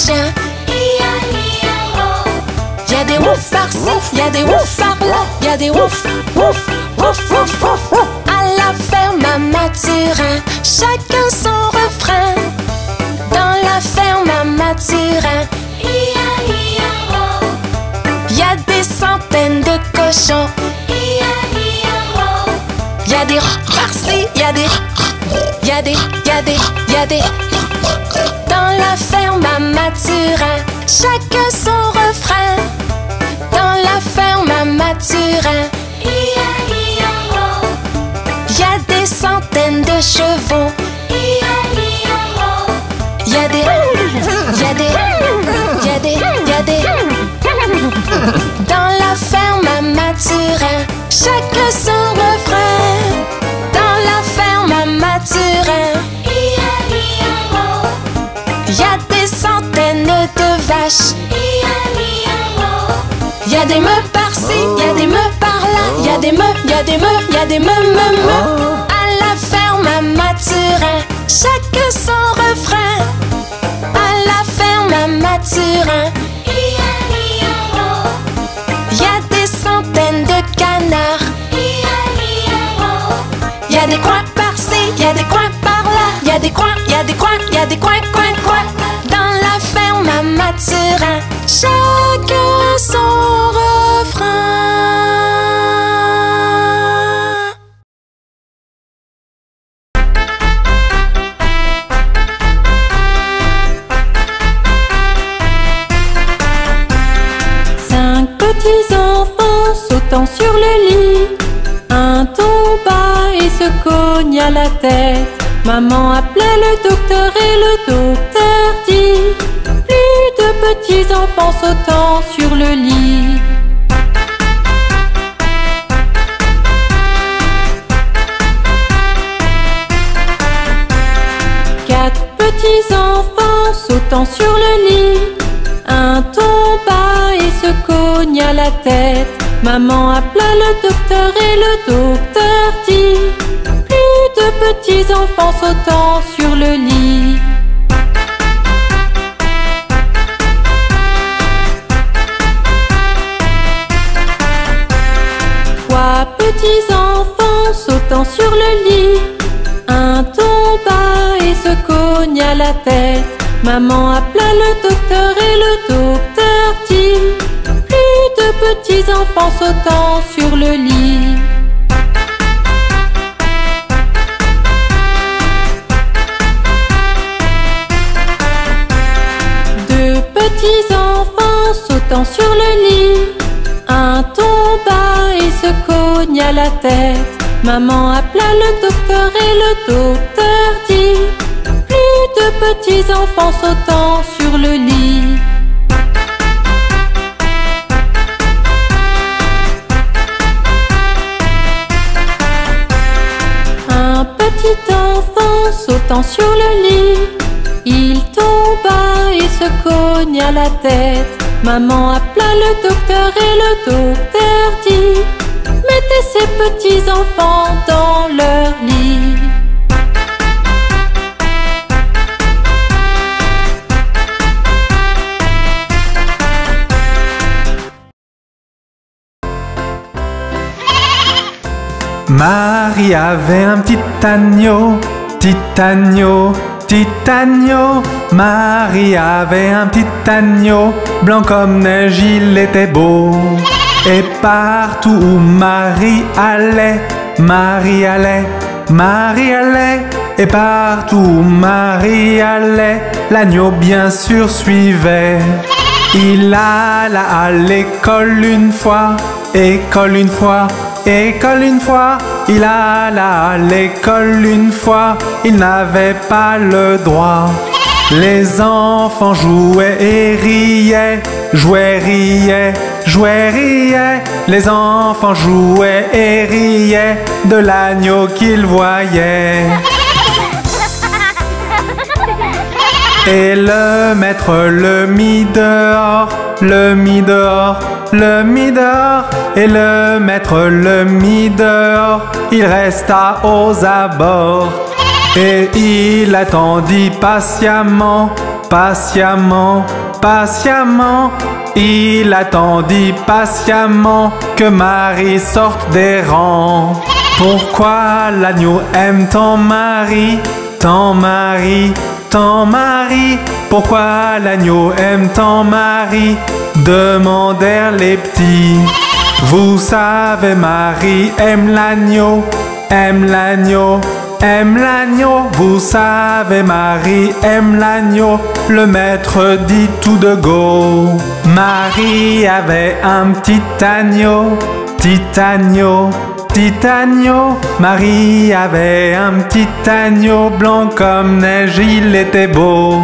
chiens. Y'a des ouf par-ci, y'a des ouf par-là, y'a des ouf, ouf, ouf, ouf, ouf. À la ferme à Mathurin, chacun son refrain. Dans la ferme à Mathurin, y'a des centaines de cochons. Y'a des par-ci, y'a des. Dans la ferme à Mathurin, chacun son refrain. Dans la ferme à Mathurin, y'a des centaines de chevaux. Y'a des. Dans la ferme à Mathurin, chacun son refrain. Dans la ferme à Mathurin, y'a des centaines de vaches. Y'a des meules par-ci, y'a des meules par-là, y'a des meules, y'a des meules, y'a des meules. À la ferme à Mathurin, chacun son refrain. À la ferme à Mathurin, y'a des centaines de canards. Y'a des coins par-ci, y'a des coins par-là, y'a des coins, y'a des coins, y'a des coins, coins, coins. Dans la ferme à Mathurin, chacun son refrain. Cinq petits enfants sautant sur le lit. Un tomba et se cogna la tête. Maman appelait le docteur et le docteur dit: plus de petits enfants sautant sur le lit. Quatre petits enfants sautant sur le lit. Un tomba et se cogna la tête. Maman appela le docteur et le docteur dit: plus de petits enfants sautant sur le lit. Trois petits enfants sautant sur le lit. Un tomba et se cogna la tête. Maman appela le docteur et le docteur dit: plus de petits enfants sautant sur le lit. Deux petits enfants sautant sur le lit. Un tomba et se cogna la tête. Maman appela le docteur et le docteur dit: plus de petits enfants sautant sur le lit. Un petit enfant sautant sur le lit. Il tomba et se cogna la tête. Maman appela le docteur et le docteur dit: mettez ces petits enfants dans leur lit. Marie avait un petit agneau, petit agneau, petit agneau. Marie avait un petit agneau, blanc comme neige, il était beau. Et partout où Marie allait, Marie allait, Marie allait. Et partout où Marie allait, l'agneau bien sûr suivait. Il alla à l'école une fois, école une fois, école une fois. Il alla à l'école une fois, il n'avait pas le droit. Les enfants jouaient et riaient, jouaient, riaient, jouaient, riaient. Les enfants jouaient et riaient de l'agneau qu'ils voyaient. Et le maître le mit dehors, le mit dehors, le mit dehors. Et le maître le mit dehors, il resta aux abords. Et il attendit patiemment, patiemment, patiemment. Il attendit patiemment que Marie sorte des rangs. Pourquoi l'agneau aime tant Marie, tant Marie, tant Marie? Pourquoi l'agneau aime tant Marie? Demandèrent les petits. Vous savez, Marie aime l'agneau, aime l'agneau, aime l'agneau. Vous savez, Marie aime l'agneau. Le maître dit tout de go. Marie avait un petit agneau, petit agneau, petit agneau. Marie avait un petit agneau blanc comme neige, il était beau.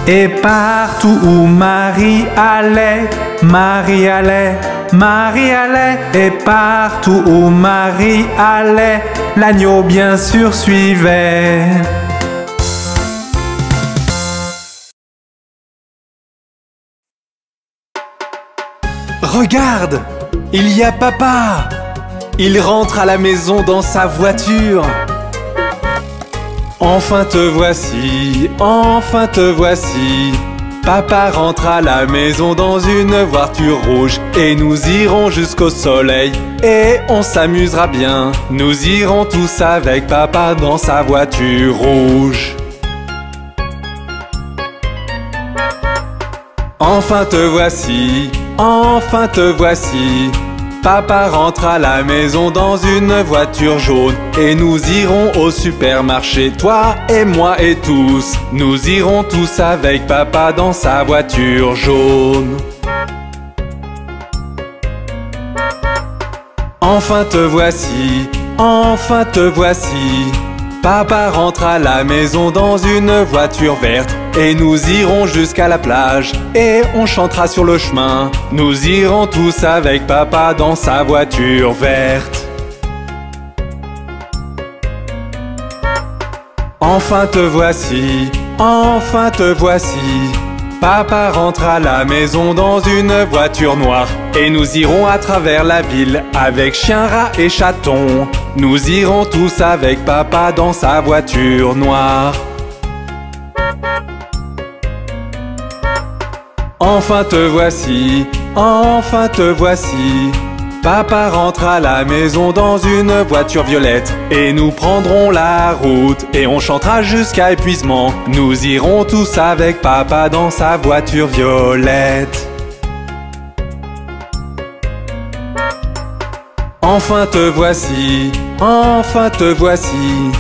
Et partout où Marie allait, Marie allait, Marie allait. Et partout où Marie allait, l'agneau bien sûr suivait. Regarde, il y a papa. Il rentre à la maison dans sa voiture. Enfin te voici, enfin te voici. Papa rentre à la maison dans une voiture rouge. Et nous irons jusqu'au soleil et on s'amusera bien. Nous irons tous avec papa dans sa voiture rouge. Enfin te voici, enfin te voici. Papa rentre à la maison dans une voiture jaune. Et nous irons au supermarché, toi et moi et tous. Nous irons tous avec papa dans sa voiture jaune. Enfin te voici, enfin te voici. Papa rentre à la maison dans une voiture verte. Et nous irons jusqu'à la plage et on chantera sur le chemin. Nous irons tous avec papa dans sa voiture verte. Enfin te voici, enfin te voici. Papa rentre à la maison dans une voiture noire. Et nous irons à travers la ville avec chien, rat et chaton. Nous irons tous avec papa dans sa voiture noire. Enfin te voici, enfin te voici. Papa rentre à la maison dans une voiture violette. Et nous prendrons la route et on chantera jusqu'à épuisement. Nous irons tous avec papa dans sa voiture violette. Enfin te voici, enfin te voici.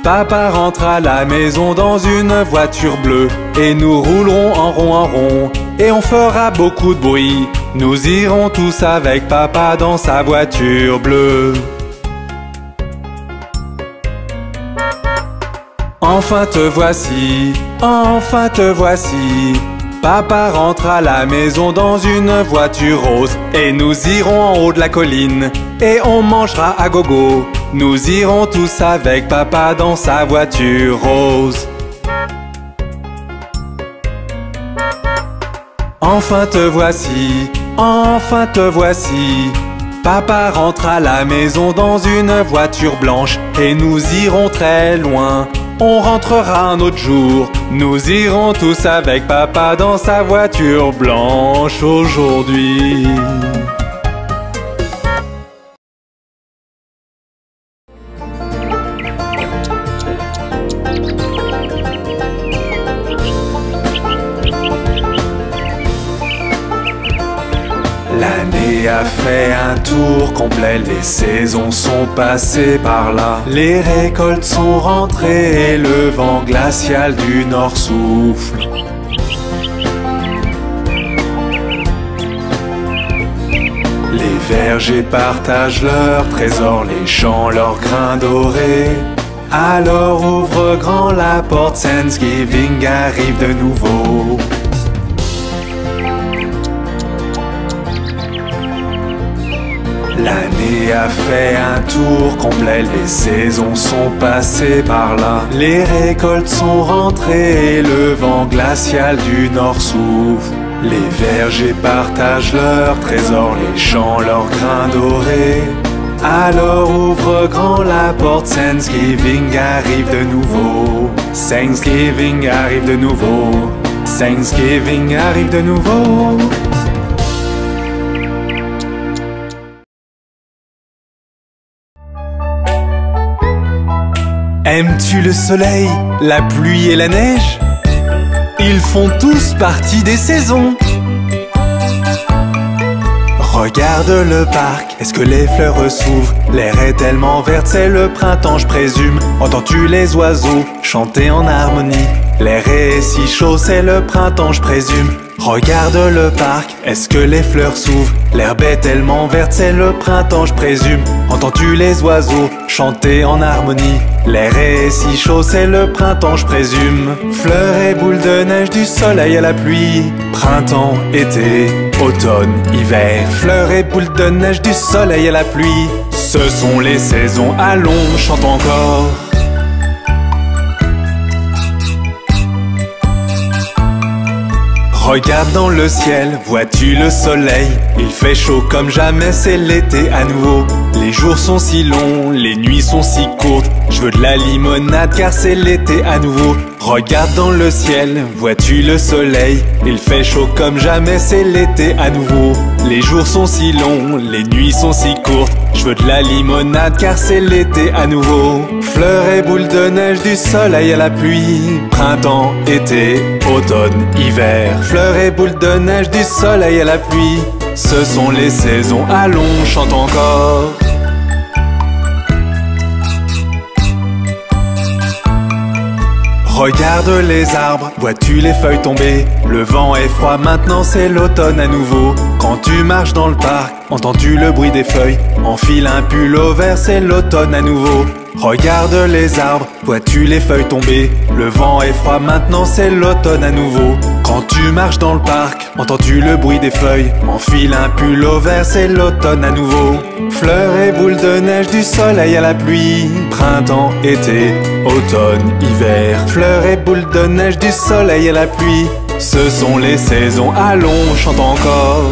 Papa rentre à la maison dans une voiture bleue. Et nous roulerons en rond et on fera beaucoup de bruit. Nous irons tous avec papa dans sa voiture bleue. Enfin te voici, enfin te voici. Papa rentre à la maison dans une voiture rose. Et nous irons en haut de la colline et on mangera à gogo. Nous irons tous avec papa dans sa voiture rose. Enfin te voici, enfin te voici. Papa rentre à la maison dans une voiture blanche. Et nous irons très loin, on rentrera un autre jour. Nous irons tous avec papa dans sa voiture blanche aujourd'hui. L'année a fait un tour complet, les saisons sont passées par là. Les récoltes sont rentrées et le vent glacial du nord souffle. Les vergers partagent leurs trésors, les champs leurs grains dorés. Alors ouvre grand la porte, Thanksgiving arrive de nouveau. L'année a fait un tour complet, les saisons sont passées par là. Les récoltes sont rentrées et le vent glacial du nord souffle. Les vergers partagent leurs trésors, les champs leurs grains dorés. Alors ouvre grand la porte, Thanksgiving arrive de nouveau. Thanksgiving arrive de nouveau. Thanksgiving arrive de nouveau. Aimes-tu le soleil, la pluie et la neige? Ils font tous partie des saisons. Regarde le parc, est-ce que les fleurs s'ouvrent? L'air est tellement vert, c'est le printemps, je présume. Entends-tu les oiseaux chanter en harmonie? L'air est si chaud, c'est le printemps, je présume. Regarde le parc, est-ce que les fleurs s'ouvrent? L'herbe est tellement verte, c'est le printemps, je présume. Entends-tu les oiseaux chanter en harmonie? L'air est si chaud, c'est le printemps, je présume. Fleurs et boules de neige, du soleil à la pluie. Printemps, été, automne, hiver. Fleurs et boules de neige, du soleil à la pluie. Ce sont les saisons, allons, chante encore. Regarde dans le ciel, vois-tu le soleil? Il fait chaud comme jamais, c'est l'été à nouveau. Les jours sont si longs, les nuits sont si courtes. Je veux de la limonade car c'est l'été à nouveau. Regarde dans le ciel, vois-tu le soleil? Il fait chaud comme jamais, c'est l'été à nouveau. Les jours sont si longs, les nuits sont si courtes. Je veux de la limonade car c'est l'été à nouveau. Fleurs et boules de neige, du soleil à la pluie. Printemps, été, automne, hiver. Fleurs et boules de neige, du soleil à la pluie. Ce sont les saisons, allons, chante encore. Regarde les arbres, vois-tu les feuilles tomber? Le vent est froid, maintenant c'est l'automne à nouveau. Quand tu marches dans le parc, entends-tu le bruit des feuilles? Enfile un pull au vert, c'est l'automne à nouveau. Regarde les arbres, vois-tu les feuilles tomber? Le vent est froid, maintenant c'est l'automne à nouveau. Quand tu marches dans le parc, entends-tu le bruit des feuilles? Enfile un pull au vert, c'est l'automne à nouveau. Fleurs et boules de neige, du soleil à la pluie. Printemps, été, automne, hiver. Fleurs et boules de neige, du soleil à la pluie. Ce sont les saisons, allons, chante encore.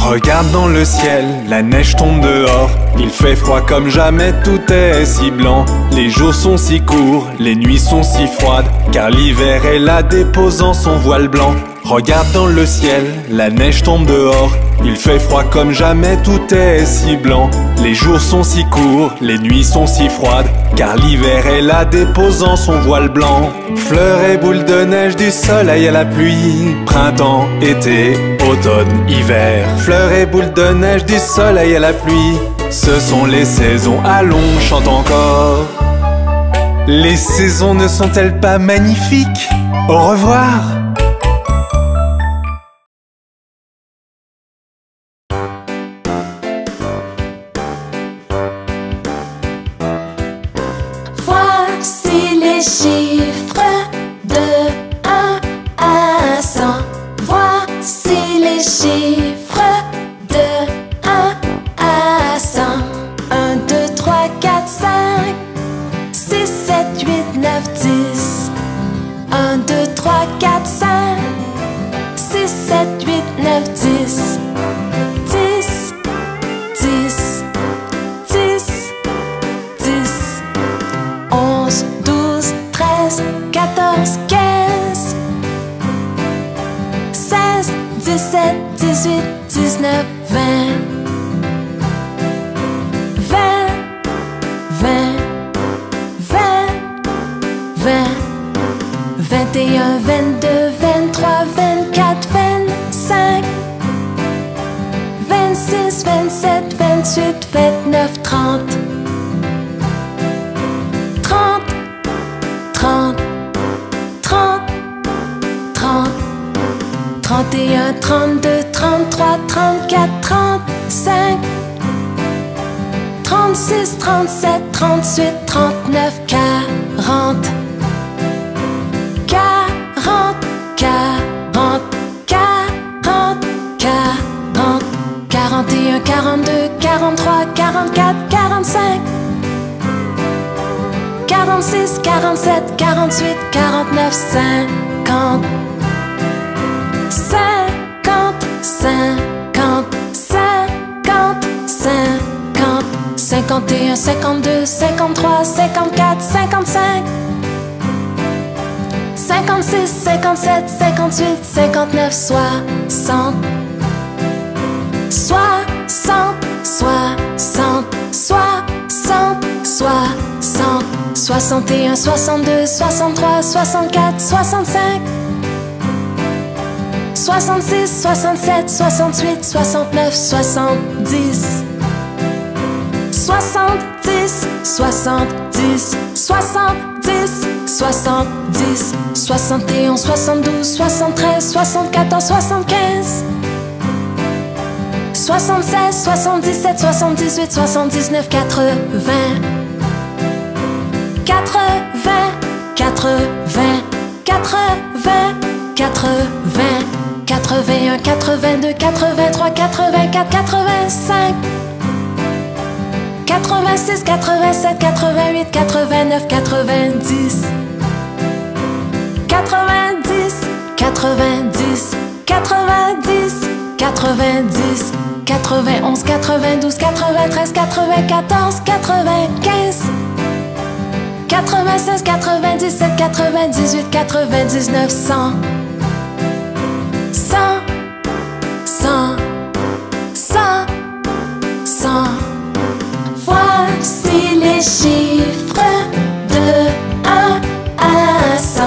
Regarde dans le ciel, la neige tombe dehors. Il fait froid comme jamais, tout est si blanc. Les jours sont si courts, les nuits sont si froides, car l'hiver est là déposant son voile blanc. Regarde dans le ciel, la neige tombe dehors. Il fait froid comme jamais, tout est si blanc. Les jours sont si courts, les nuits sont si froides, car l'hiver est là déposant son voile blanc. Fleurs et boules de neige, du soleil à la pluie. Printemps, été, automne, hiver. Fleurs et boules de neige, du soleil à la pluie. Ce sont les saisons, allons, chante encore. Les saisons ne sont-elles pas magnifiques? Au revoir! Voici les chiffres de 1 à 100. Voici les chiffres de 1 à 100. 1, 2, 3, 4, 5, 6, 7, 8, 9, 10. 1, 2, 3, 4, 5, 6, 7, 8, 9, 10. 10, 10, 10, 10. 11, 12, 13, 14, 15, 16, 17, 18, 19, 20. 20, 20, 20, 20. 21, 22, 23, 24, 25, 26, 27, 28, 29, 30. 30, 30, 30, 30, 31, 32, 33, 34, 35, 36, 37, 38, 39, 40. 40, 40, 40, 40, 41, 42, 43, 44, 45, 46, 47, 48, 49, 50. 50, 50, 50, 50, 51, 52, 53, 54, 55, 56, 57, 58, 59, 60, 60, 60, 60, 60, 61, 62, 63, 64, 65, 66, 67, 68, 69, 70, 70, 70, 70, 70, 71, 72, 73, 74, 75, 76, 77, 78, 79, 80, 80, 80, 80, 80, 81, 82, 83, 84, 85, 86, 87, 88, 89, 90, 90, 90, 90, 90, 91, 92, 93, 94, 95, 96, 97, 98, 99, 100, 100, 100, 100, 100. Voici les chiffres de 1 à 100.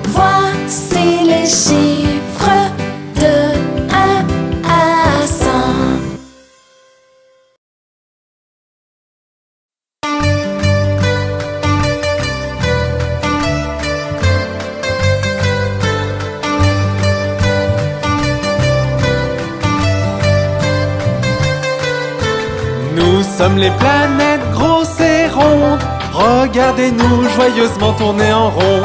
Voici les chiffres de 1 à 100. Nous sommes les planètes grosses et rondes. Regardez-nous joyeusement tourner en rond.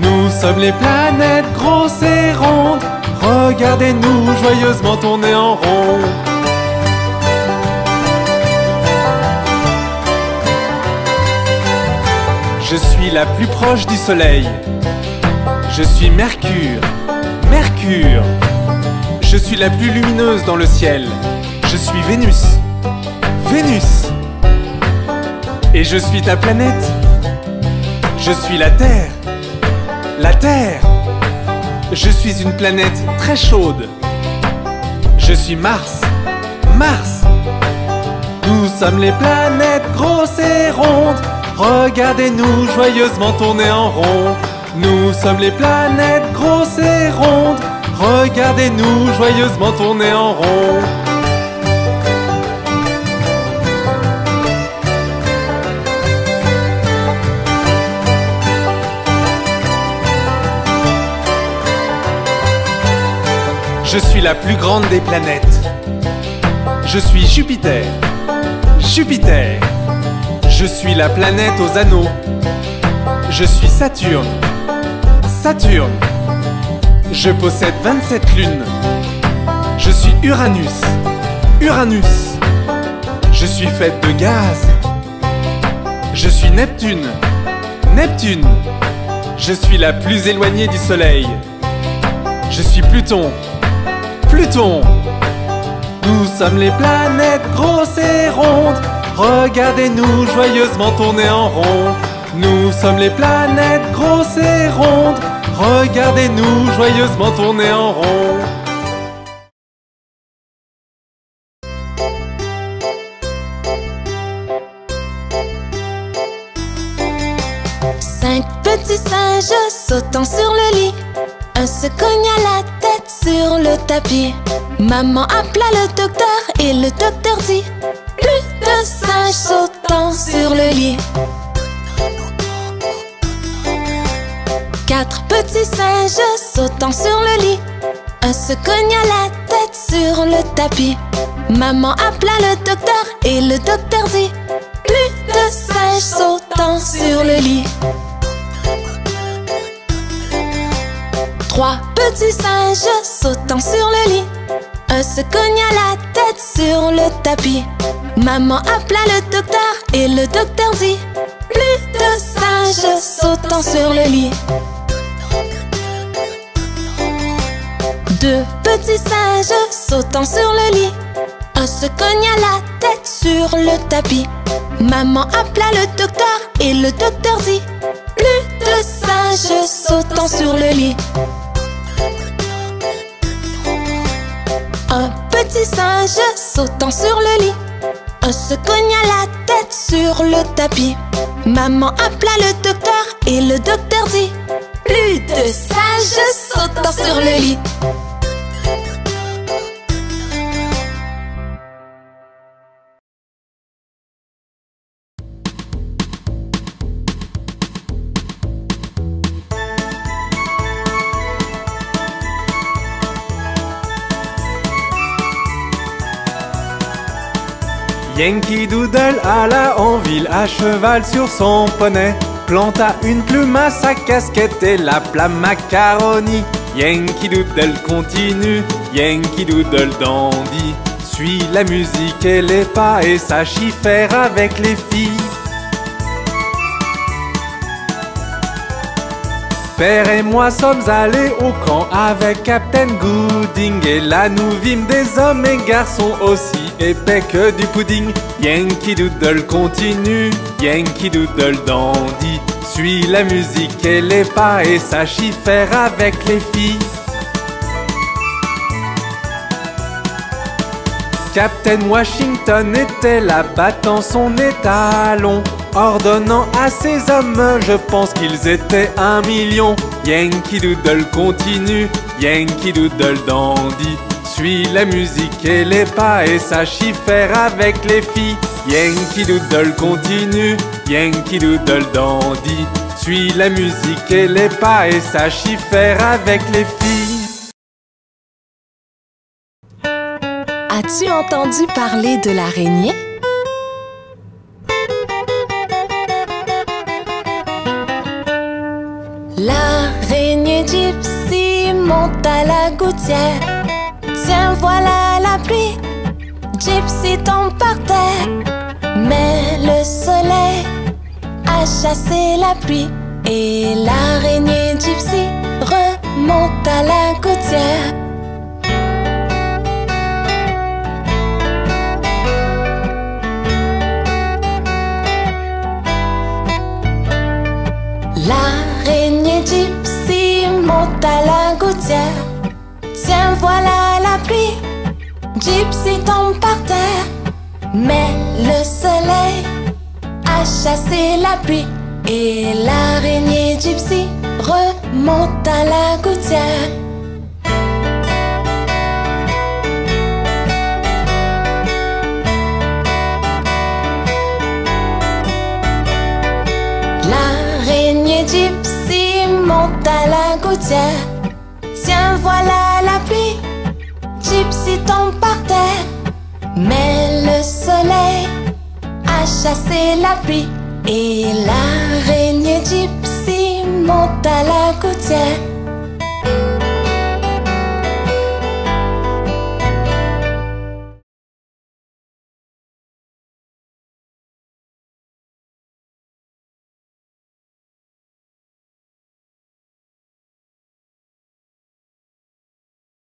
Nous sommes les planètes grosses et rondes. Regardez-nous joyeusement tourner en rond. Je suis la plus proche du Soleil. Je suis Mercure. Mercure. Je suis la plus lumineuse dans le ciel. Je suis Vénus. Vénus. Et je suis ta planète. Je suis la Terre. La Terre. Je suis une planète très chaude. Je suis Mars. Mars. Nous sommes les planètes grosses et rondes. Regardez-nous joyeusement tourner en rond. Nous sommes les planètes grosses et rondes. Regardez-nous joyeusement tourner en rond. Je suis la plus grande des planètes. Je suis Jupiter. Jupiter. Je suis la planète aux anneaux. Je suis Saturne. Saturne. Je possède 27 lunes. Je suis Uranus. Uranus. Je suis faite de gaz. Je suis Neptune. Neptune. Je suis la plus éloignée du Soleil. Je suis Pluton. Pluton. Nous sommes les planètes grosses et rondes. Regardez-nous joyeusement tourner en rond. Nous sommes les planètes grosses et rondes. Regardez-nous joyeusement tourner en rond. Cinq petits singes sautant sur le lit. Un se cogna la tête sur le tapis. Maman appela le docteur et le docteur dit: plus de singes sautant sur le lit. Quatre petits singes sautant sur le lit. Un se cogna la tête sur le tapis. Maman appela le docteur et le docteur dit: plus de singes sautant sur le lit. Trois petits singes sautant sur le lit. Un se cogna la tête sur le tapis. Maman appela le docteur et le docteur dit: plus de singes sautant sur le lit. Deux petits singes sautant sur le lit. Un se cogna la tête sur le tapis. Maman appela le docteur et le docteur dit: plus de singes sautant sur le lit. Un petit singe sautant sur le lit. Un se cogna la tête sur le tapis. Maman appela le docteur et le docteur dit: plus de singes sautant sur le lit. Yankee Doodle alla en ville à cheval sur son poney, planta une plume à sa casquette et l'appela Macaroni. Yankee Doodle continue, Yankee Doodle dandy, suit la musique et les pas et sache y faire avec les filles. Père et moi sommes allés au camp avec Captain Gooding, et là nous vîmes des hommes et garçons aussi épais que du pudding. Yankee Doodle continue, Yankee Doodle dandy, suit la musique et les pas et sache y faire avec les filles. Captain Washington était là battant son étalon, ordonnant à ses hommes, je pense qu'ils étaient 1 million. Yankee Doodle continue, Yankee Doodle dandy, suit la musique et les pas et sache y faire avec les filles. Yankee Doodle continue, Yankee Doodle dandy, suit la musique et les pas et sache y faire avec les filles. As-tu entendu parler de l'araignée? L'araignée Gypsy monte à la gouttière. Tiens, voilà la pluie. Gypsy tombe par terre. Mais le soleil a chassé la pluie et l'araignée Gypsy remonte à la gouttière. L'araignée Gypsy monte à la gouttière. Tiens, voilà la pluie. Gypsy tombe par terre. Mais le soleil a chassé la pluie et l'araignée Gypsy remonte à la gouttière. L'araignée Gypsy monte à la gouttière. Tiens, voilà la pluie. Gypsy tombe par terre. Mais le soleil a chassé la pluie et l'araignée Gypsy monte à la gouttière.